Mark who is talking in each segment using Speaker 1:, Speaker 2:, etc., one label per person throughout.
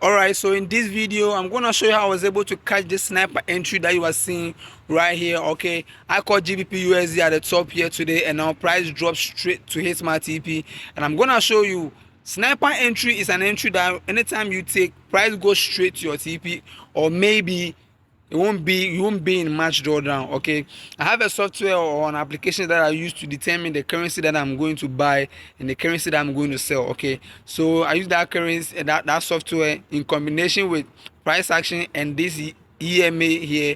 Speaker 1: Alright, so in this video I'm gonna show you how I was able to catch this sniper entry that you are seeing right here. Okay, I caught GBP USD at the top here today, and now price dropped straight to hit my TP, and I'm gonna show you sniper entry is an entry that anytime you take, price goes straight to your TP, or maybe you won't be in match drawdown. Okay, I have a software or an application that I use to determine the currency that I'm going to buy and the currency that I'm going to sell. Okay, so I use that currency, that software, in combination with price action and this EMA here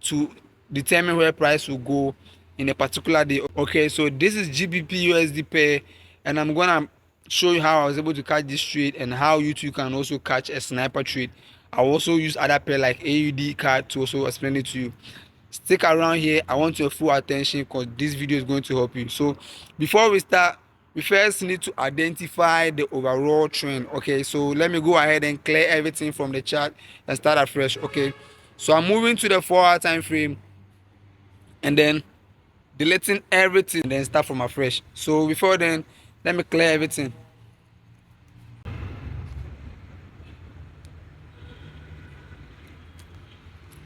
Speaker 1: to determine where price will go in a particular day. Okay, so this is GBP USD pair, and I'm gonna show you how I was able to catch this trade and how you too can also catch a sniper trade. I also use other pair like AUDCAD to also explain it to you. Stick around here. I want your full attention because this video is going to help you. So before we start, we first need to identify the overall trend. Okay, so let me go ahead and clear everything from the chart and start afresh. Okay, so I'm moving to the 4-hour time frame and then deleting everything and then start from afresh. So before then, let me clear everything.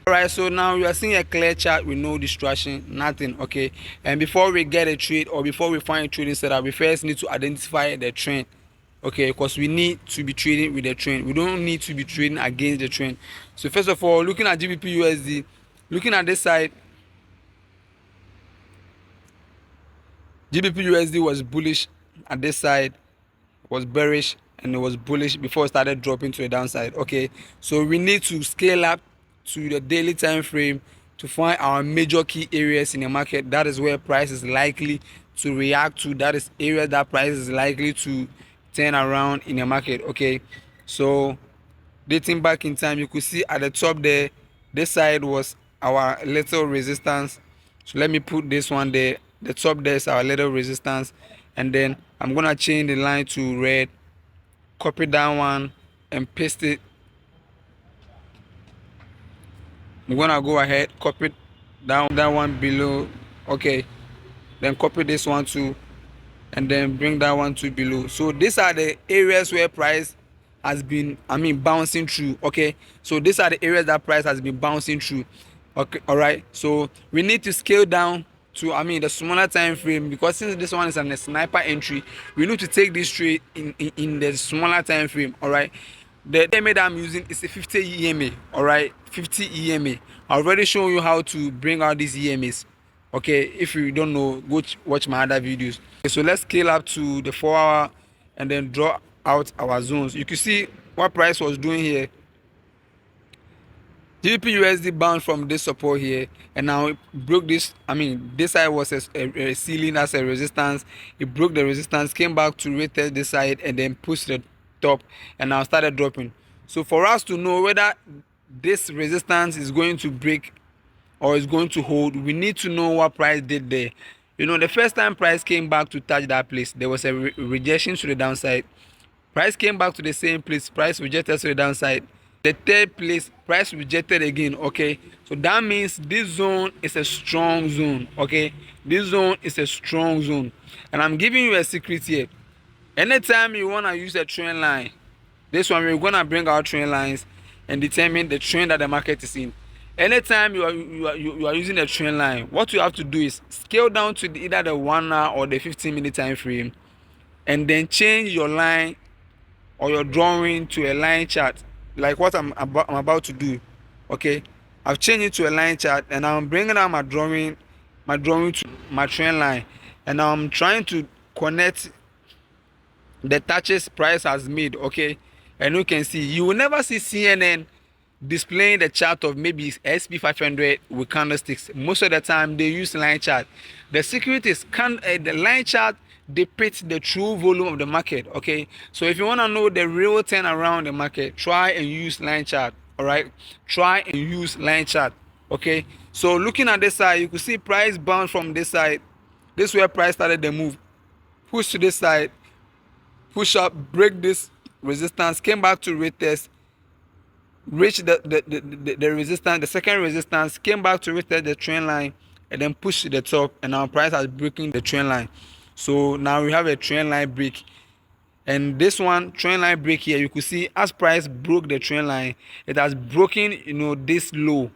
Speaker 1: Alright, so now you are seeing a clear chart with no distraction, nothing. Okay, and before we get a trade or before we find a trading setup, we first need to identify the trend. Okay, because we need to be trading with the trend. We don't need to be trading against the trend. So first of all, looking at GBP USD, looking at this side, GBP USD was bullish at this side, was bearish, and it was bullish before it started dropping to the downside. Okay, so we need to scale up to the daily time frame to find our major key areas in the market. That is where price is likely to react to. That is area that price is likely to turn around in the market. Okay, so dating back in time, you could see at the top there, this side was our little resistance. So let me put this one there. The top there is our little resistance, and then I'm gonna change the line to red, copy that one and paste it. I'm gonna go ahead, copy that one below. Okay, then copy this one too, and then bring that one to below. So these are the areas where price has been, bouncing through. Okay, so these are the areas that price has been bouncing through. Okay, all right, so we need to scale down to the smaller time frame, because since this one is a sniper entry, we need to take this trade in the smaller time frame. All right, the EMA that I'm using is a 50 EMA. All right, 50 EMA. I already shown you how to bring out these EMAs. Okay, if you don't know, go watch my other videos. Okay, so let's scale up to the 4-hour and then draw out our zones. You can see what price was doing here. GBP USD bounced from this support here, and now it broke this. This side was a ceiling as a resistance. It broke the resistance, came back to retest this side, and then pushed the top, and now started dropping. So for us to know whether this resistance is going to break or is going to hold, we need to know what price did there. The first time price came back to touch that place, there was a rejection to the downside. Price came back to the same place, price rejected to the downside. The third place, price rejected again. Okay, so that means this zone is a strong zone. Okay, this zone is a strong zone, and I'm giving you a secret here. Anytime you want to use a trend line, this one we're going to bring our trend lines and determine the trend that the market is in. Anytime you are using a trend line, what you have to do is scale down to either the 1 hour or the 15-minute time frame, and then change your line or your drawing to a line chart, like what I'm about to do. Okay, I've changed it to a line chart, and I'm bringing out my drawing to my trend line, and now I'm trying to connect the touches price has made. Okay, and you can see, you will never see CNN displaying the chart of maybe SP500 with candlesticks. Most of the time they use line chart. The secret is the line chart depicts the true volume of the market. Okay, so if you want to know the real turn around the market, try and use line chart. All right, try and use line chart. Okay, so looking at this side, you can see price bound from this side. This is where price started the move, push to this side, push up, break this resistance, came back to retest, reach the resistance, the second resistance, came back to retest the trend line, and then push to the top, and our price has broken the trend line. So now we have a trend line break, And this one trend line break here, you could see as price broke the trend line, it has broken, you know, this low.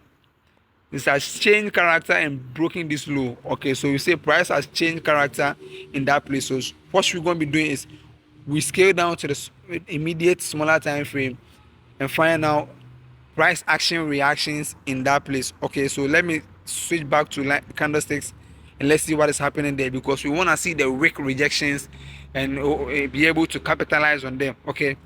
Speaker 1: This has changed character and broken this low. Okay, so you say price has changed character in that place. So what we're going to be doing is we scale down to the immediate smaller time frame and find out price action reactions in that place. Okay, so let me switch back to candlesticks and let's see what is happening there, because we want to see the wick rejections and be able to capitalize on them. Okay,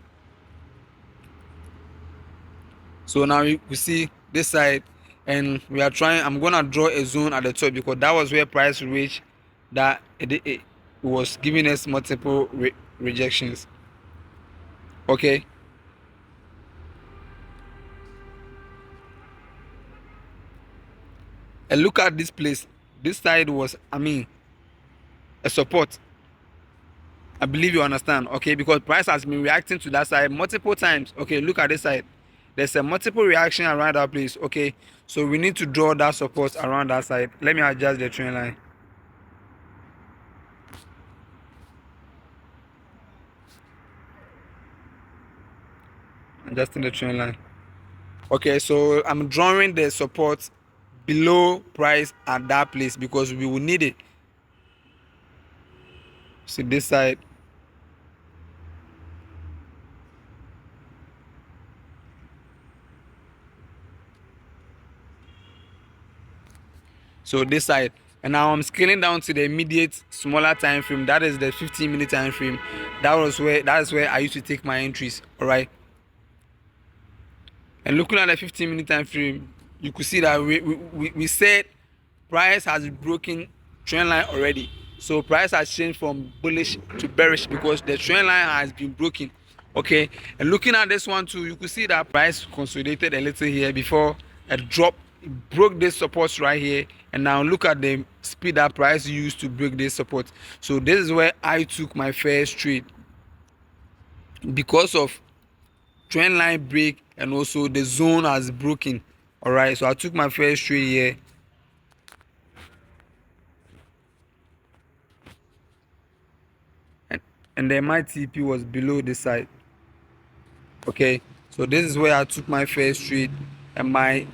Speaker 1: so now you see this side, and we are trying, I'm gonna draw a zone at the top because that was where price reached that it was giving us multiple rejections. Okay, and look at this place. This side was, I mean, a support. I believe you understand. Okay, because price has been reacting to that side multiple times. Okay, look at this side. There's a multiple reaction around that place. Okay, so we need to draw that support around that side. Let me adjust the trend line. Adjusting the trend line. Okay, so I'm drawing the support below price at that place because we will need it. See this side. So this side, and now I'm scaling down to the immediate smaller time frame. That is the 15-minute time frame. That is where I used to take my entries. All right. And looking at the 15-minute time frame, you could see that we said price has broken trend line already. So price has changed from bullish to bearish because the trend line has been broken. Okay, and looking at this one too, you could see that price consolidated a little here before a drop. It broke this support right here, and now look at the speed that price used to break this support. So this is where I took my first trade because of trend line break and also the zone has broken. All right, so I took my first trade here. And then my TP was below this side. Okay, so this is where I took my first trade, and my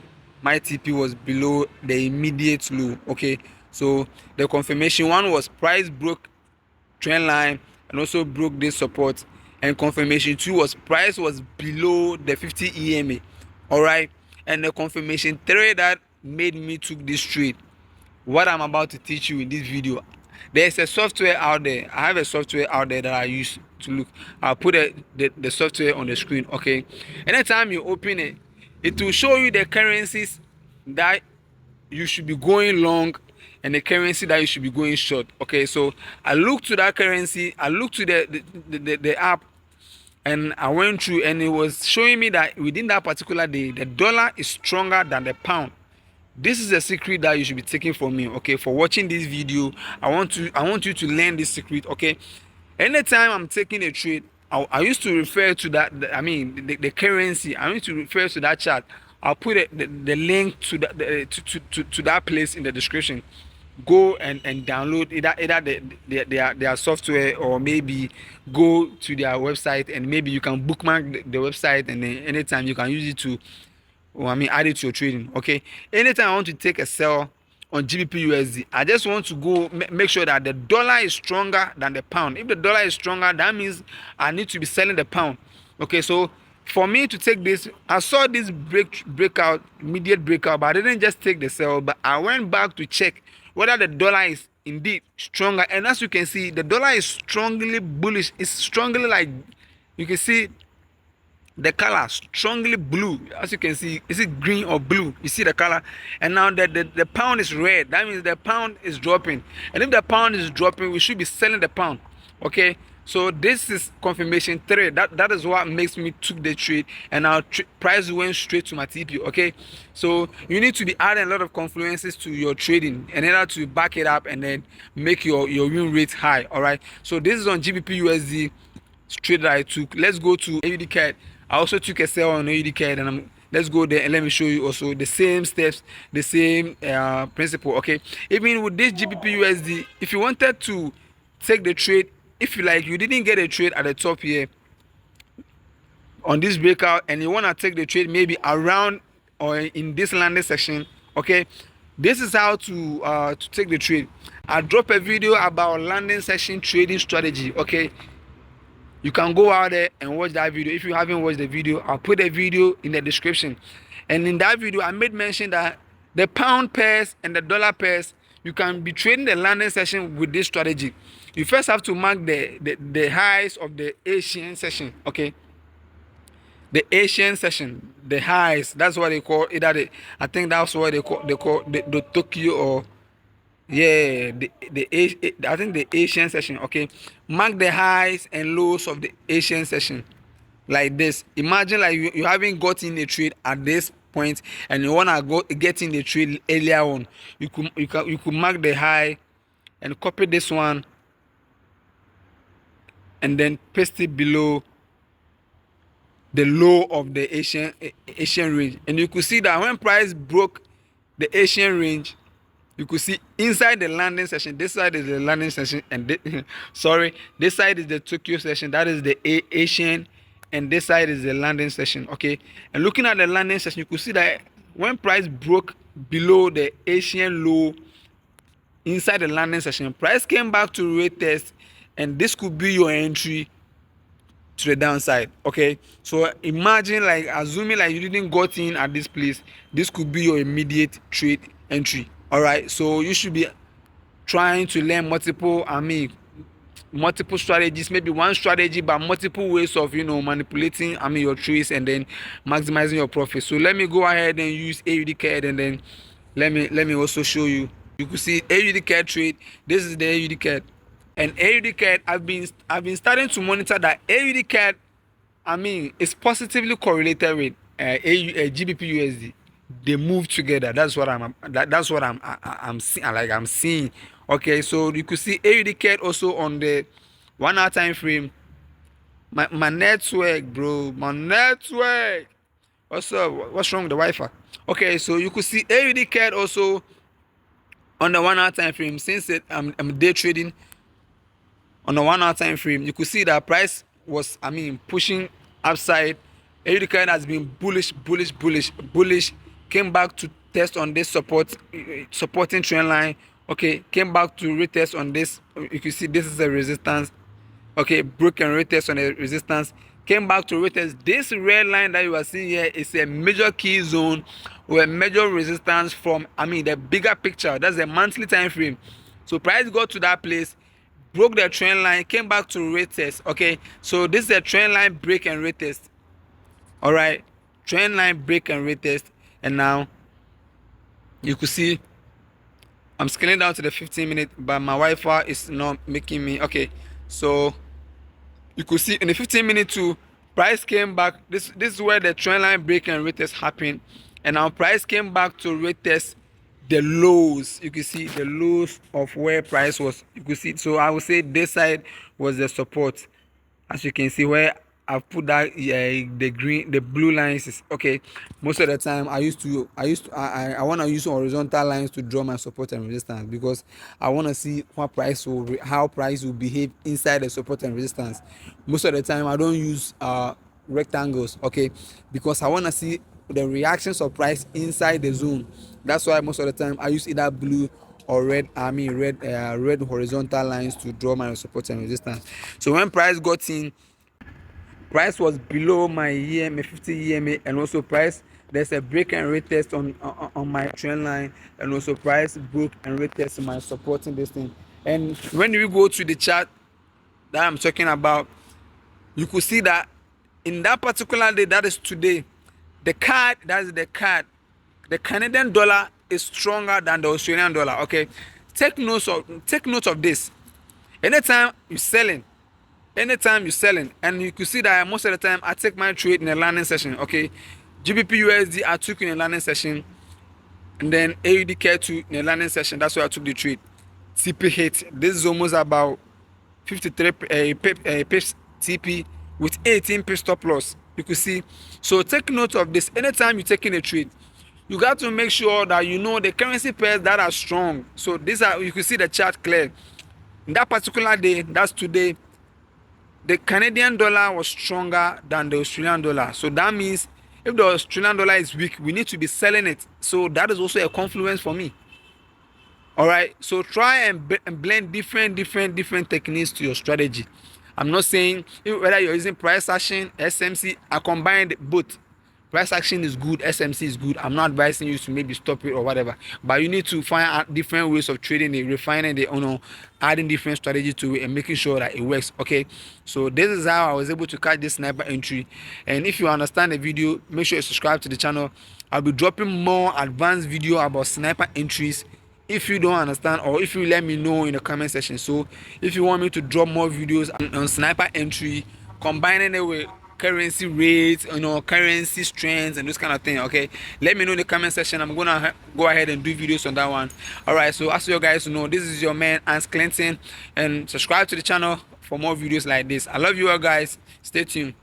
Speaker 1: TP was below the immediate low. Okay, so the confirmation one was price broke trend line and also broke this support, and confirmation two was price was below the 50 EMA. All right, and the confirmation three that made me took this trade, what I'm about to teach you in this video. There's a software out there. I have a software out there that I use to look. I'll put the software on the screen. Okay, anytime you open it, it will show you the currencies that you should be going long and the currency that you should be going short. Okay, so I looked to that currency, I looked to the app, and I went through, and it was showing me that within that particular day the dollar is stronger than the pound. This is a secret that you should be taking from me. Okay, for watching this video, I want you to learn this secret. Okay, anytime I'm taking a trade, I used to refer to that, I mean the currency, I used to refer to that chart. I'll put the link to to that place in the description. Go and download either their software, or maybe go to their website, and maybe you can bookmark the website, and then anytime you can use it to, add it to your trading. Okay, anytime I want to take a sell on GBP USD, I just want to go make sure that the dollar is stronger than the pound. If the dollar is stronger, that means I need to be selling the pound. Okay, so for me to take this, I saw this breakout, immediate breakout, but I didn't just take the sell, but I went back to check whether the dollar is indeed stronger. And as you can see, the dollar is strongly bullish. It's strongly, like you can see the color strongly blue. As you can see, is it green or blue? You see the color. And now the pound is red. That means the pound is dropping, and if the pound is dropping, we should be selling the pound. Okay, so this is confirmation 3. That is what makes me took the trade, and now price went straight to my TP. Okay, so you need to be adding a lot of confluences to your trading in order to back it up and then make your win rate high. All right, so this is on GBP USD trade that I took. Let's go to AUDCAD. I also took a sell on AUDCAD, and let's go there and let me show you also the same steps, the same principle. Okay, even with this GBP USD, if you wanted to take the trade if you like, you didn't get a trade at the top here on this breakout, and you want to take the trade maybe around or in this landing section, okay, this is how to take the trade. I drop a video about landing section trading strategy, okay. You can go out there and watch that video. If you haven't watched the video, I'll put the video in the description. And in that video, I made mention that the pound pairs and the dollar pairs, you can be trading the landing session with this strategy. You first have to mark the highs of the Asian session, okay. The Asian session, the highs, that's what they call it. I think that's what they call the Tokyo, or yeah, I think the Asian session, okay. Mark the highs and lows of the Asian session like this. Imagine like you haven't gotten a trade at this point and you wanna get in the trade earlier on. You could mark the high and copy this one and then paste it below the low of the Asian range, and you could see that when price broke the Asian range, you could see inside the landing session, this side is the landing session, and this side is the Tokyo session, that is the Asian, and this side is the landing session, okay. And looking at the landing session, you could see that when price broke below the Asian low inside the landing session, price came back to retest, and this could be your entry to the downside, okay. So imagine, like, assuming like you didn't got in at this place, this could be your immediate trade entry. All right, so you should be trying to learn multiple strategies, maybe one strategy but multiple ways of manipulating your trades and then maximizing your profit. So let me go ahead and use AUDCAD, and then let me also show you. You could see AUDCAD trade. This is the AUDCAD. And AUDCAD, I've been starting to monitor that AUDCAD, is positively correlated with GBP USD. They move together. That's what I'm seeing. Okay, so you could see AUDCAD also on the 1 hour time frame. My network, bro, my network. What's up? What's wrong with the Wi-Fi? Okay, so you could see AUDCAD also on the 1 hour time frame. Since I'm day trading on the 1 hour time frame, you could see that price was pushing upside. AUDCAD has been bullish, came back to test on this supporting trend line, okay, came back to retest on this. You can see this is a resistance, okay, broke and retest on the resistance, came back to retest. This red line that you are seeing here is a major key zone or a major resistance from the bigger picture. That's a monthly time frame. So price got to that place, broke the trend line, came back to retest, okay. So this is a trend line break and retest. All right, trend line break and retest, and now you could see I'm scaling down to the 15-minute, but my Wi-Fi is not making me. Okay, so you could see in the 15-minute too, price came back. This is where the trend line break and retest happened, and now price came back to retest the lows. You can see the lows of where price was. You could see. So I would say this side was the support, as you can see where I've put that the blue lines is okay. Most of the time I want to use horizontal lines to draw my support and resistance, because I want to see how price will behave inside the support and resistance. Most of the time I don't use rectangles, okay, because I want to see the reactions of price inside the zone. That's why most of the time I use either blue or red red horizontal lines to draw my support and resistance. So when price got in, price was below my EMA, 50 EMA, and also price, there's a break and retest on my trend line, and also price broke and retest my supporting this thing. And when we go to the chart that I'm talking about, you could see that in that particular day, that is today, the Canadian dollar is stronger than the Australian dollar. Okay, take note of this. Anytime you're selling, and you could see that most of the time I take my trade in a landing session. Okay, GBP USD I took in a landing session, and then AUDCAD too in a landing session. That's where I took the trade. TP hit. This is almost about 53 pips TP with 18 pips stop loss. You could see. So take note of this. Anytime you're taking a trade, you got to make sure that you know the currency pairs that are strong. So these are, you can see the chart clear. In that particular day, that's today, the Canadian dollar was stronger than the Australian dollar. So that means if the Australian dollar is weak, we need to be selling it. So that is also a confluence for me. All right, so try and blend different techniques to your strategy. I'm not saying whether you're using price action, SMC, I combined both. Price action is good, SMC is good. I'm not advising you to maybe stop it or whatever, but you need to find different ways of trading it, refining it, adding different strategy to it and making sure that it works. Okay, so this is how I was able to catch this sniper entry. And if you understand the video, make sure you subscribe to the channel. I'll be dropping more advanced video about sniper entries if you don't understand, or if you let me know in the comment section. So if you want me to drop more videos on sniper entry, combining it with currency rates, currency strengths and this kind of thing, okay, let me know in the comment section. I'm gonna go ahead and do videos on that one. All right, so as you guys know, this is your man Hans Clinton, and subscribe to the channel for more videos like this. I love you all guys. Stay tuned.